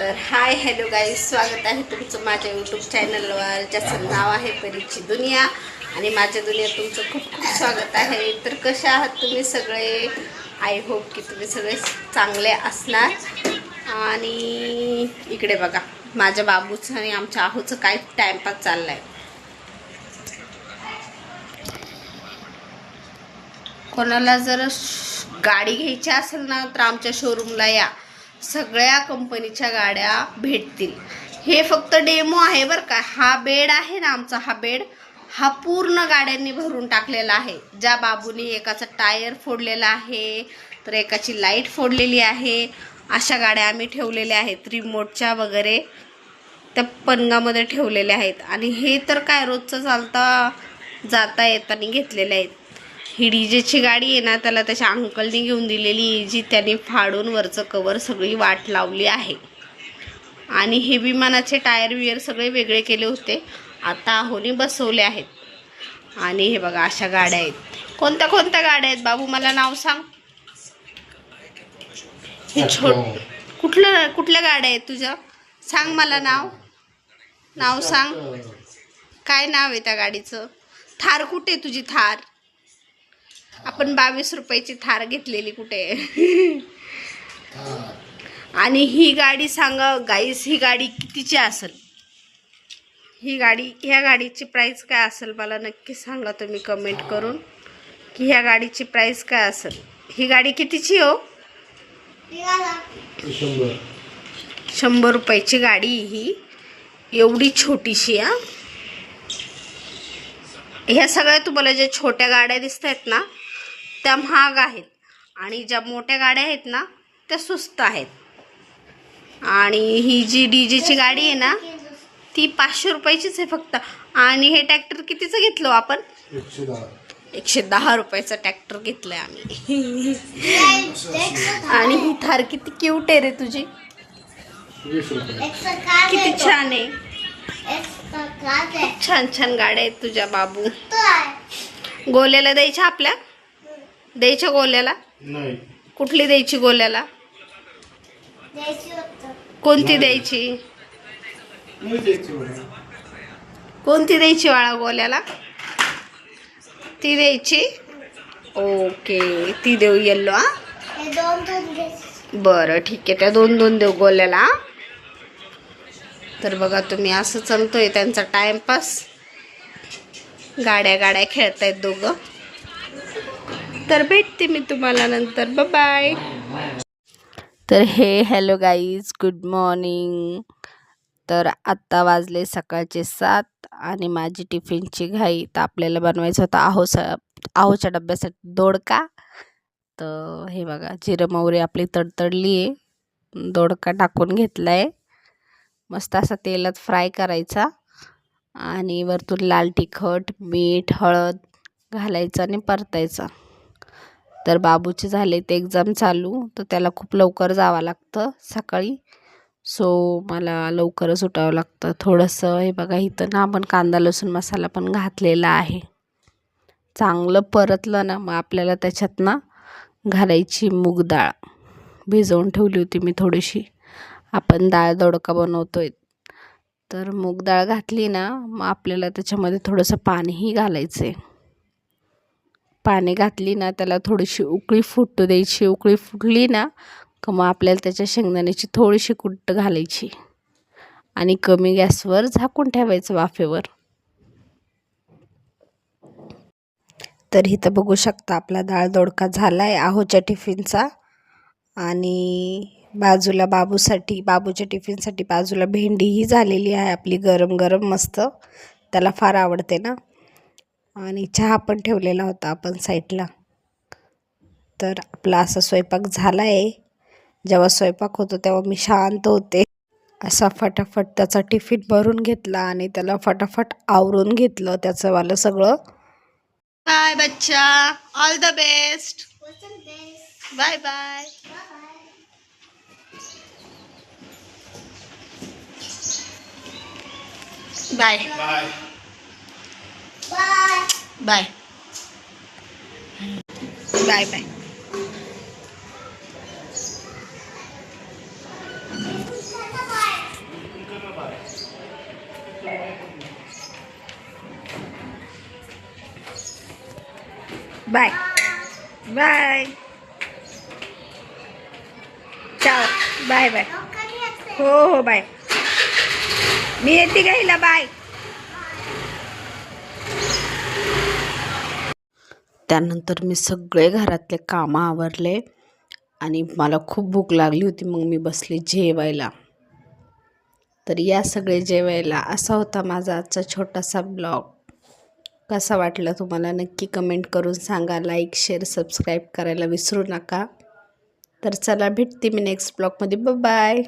तर hi hello guys, स्वागत आहे तुमचं माझ्या यूट्यूब चॅनलवर, ज्याचं नाव आहे परीची दुनिया. आणि माझ्या दुनियात तुमचं खूप खूप स्वागत आहे. तर कसे आहात तुम्ही सगळे? आय होप की तुम्ही सगळे चांगले असणार. आणि इकडे बघा, माझ्या बाबूचं आणि आमच्या आहोचं काय टाइमपास चाललाय. कोणाला जर गाडी घ्यायची असेल ना तर आमच्या शोरूमला या, सगळ्या कंपनीच्या गाड्या भेटतील. हे फक्त डेमो आहे बरं का. हा बेड आहे ना आमचा, हा बेड हा पूर्ण गाड्यांनी भरून टाकलेला आहे. ज्या बाबूनी एकाचा टायर फोडलेला आहे, तर एकाची लाईट फोडलेली आहे, अशा गाड्या आम्ही ठेवलेल्या आहेत. रिमोटच्या वगैरे त्या पणगामध्ये ठेवलेल्या आहेत. आणि हे तर काय रोजचं चालता जाता येताना घेतलेले आहेत. ही डीजेची गाडी आहे ना, त्याला त्याच्या अंकलनी घेऊन दिलेली, जी त्याने फाडून वरचं कवर सगळी वाट लावली आहे. आणि हे विमानाचे टायर वियर सगळे वेगळे केले होते, आता आहोनी बसवले आहेत. आणि हे बघा अशा गाड्या आहेत. कोणत्या कोणत्या गाड्या आहेत बाबू, मला नाव सांग. हे कुठल्या गाड्या आहेत तुझ्या? सांग मला नाव सांग. काय नाव आहे त्या गाडीचं? थार कुठे तुझी? थार आपण 22 रुपयाची थार घेतलेली कुठे? आणि ही गाडी सांगा गाईस, ही गाडी कितीची असेल? ह्या गाडीची प्राइस काय असेल मला नक्की सांगा तुम्ही कमेंट करून, की ह्या गाडीची प्राइस काय असेल. ही गाडी कितीची हो? 100 रुपयाची गाडी. ही एवढी छोटीशी. ह्या सगळ्या तुम्हाला ज्या छोट्या गाड्या दिसत आहेत ना, त्या महाग आहेत. आणि ज्या मोठ्या गाड्या आहेत ना, त्या स्वस्त आहेत. आणि ही जी डीजेची गाडी आहे ना, ती 500 रुपयाचीच आहे फक्त. आणि हे ट्रॅक्टर कितीचं घेतलं आपण? 110 रुपयाचा ट्रॅक्टर घेतलाय आम्ही. आणि ही थार किती क्यूट आहे रे तुझी, किती छान आहे. छान छान गाड्या आहेत तुझ्या बाबू. गोल्याला द्यायच्या आपल्या? द्यायच्या गोल्याला? कुठली द्यायची गोल्याला? कोणती द्यायची? कोणती द्यायची बाळा गोल्याला? ती द्यायची. ओके, ती देऊ येल्लो. बरं ठीक आहे, त्या दोन देऊ गोल्याला. तर बघा तुम्ही, असं चालतोय त्यांचा टाइमपास. गाड्या खेळतायत दोघं. तर भेटते मी तुम्हाला नंतर. बाय. तर हॅलो गाईज, गुड मॉर्निंग. तर आत्ता वाजले सकाळचे 7 आणि माझी टिफिनची घाई. तर आपल्याला बनवायचं होतं आहोच्या डब्यासाठी दोडका. तर हे बघा, जिरं मोहरी आपली तडतडली आहे, दोडका टाकून घेतला आहे. मस्त असा तेलात फ्राय करायचा. आणि वरतून लाल तिखट, मीठ, हळद घालायचं आणि परतायचा. तर बाबूचे झाले ते एक्झाम चालू, तर त्याला खूप लवकर जावं लागतं सकाळी. सो मला लवकरच उठावं लागतं थोडंसं. हे बघा, इथं ना आपण कांदा लसूण मसाला पण घातलेला आहे. चांगलं परतलं ना, मग आपल्याला त्याच्यात ना घालायची मूग डाळ. भिजवून ठेवली होती मी थोडीशी, आपण डाळ दोडका बनवतोय. तर मूग डाळ घातली ना, मग आपल्याला त्याच्यामध्ये थोडंसं पाणीही घालायचं आहे. पाणी घातली ना, त्याला थोडीशी उकळी फुटू द्यायची. उकळी फुटली ना, का मग आपल्याला त्याच्या शेंगदाण्याची थोडीशी कूट घालायची आणि कमी गॅसवर झाकून ठेवायचं वाफेवर. तर इथं बघू शकता आपला डाळ दोडका झाला आहे आहोच्या टिफिनचा. आणि बाजूला बाबूच्या टिफिनसाठी बाजूला भेंडीही झालेली आहे आपली, गरम गरम मस्त. त्याला फार आवडते ना. आणि चहा पण ठेवलेला होता आपण साईडला. तर आपला असा स्वयंपाक झाला आहे. जेव्हा स्वयंपाक होतो तेव्हा मी शांत होते. असा फटाफट त्याचा टिफिन भरून घेतला आणि त्याला फटाफट आवरून घेतलं त्याचं वालं सगळं. बाय बच्चा, all the best. Bye bye. Bye bye bye bye bye. Bye bye. चाव. Bye bye. हो हो बाय. मी येते घ्यायला. बाय. त्यानंतर मी सगळे घरातले कामं आवरले आणि मला खूप भूक लागली होती. मग मी बसले जेवायला. तर या सगळे जेवायला. असा होता माझा आजचा छोटासा ब्लॉग. कसा वाटला तुम्हाला नक्की कमेंट करून सांगा. लाईक शेअर सबस्क्राईब करायला विसरू नका. तर चला भेटते मी नेक्स्ट ब्लॉगमध्ये. बाय.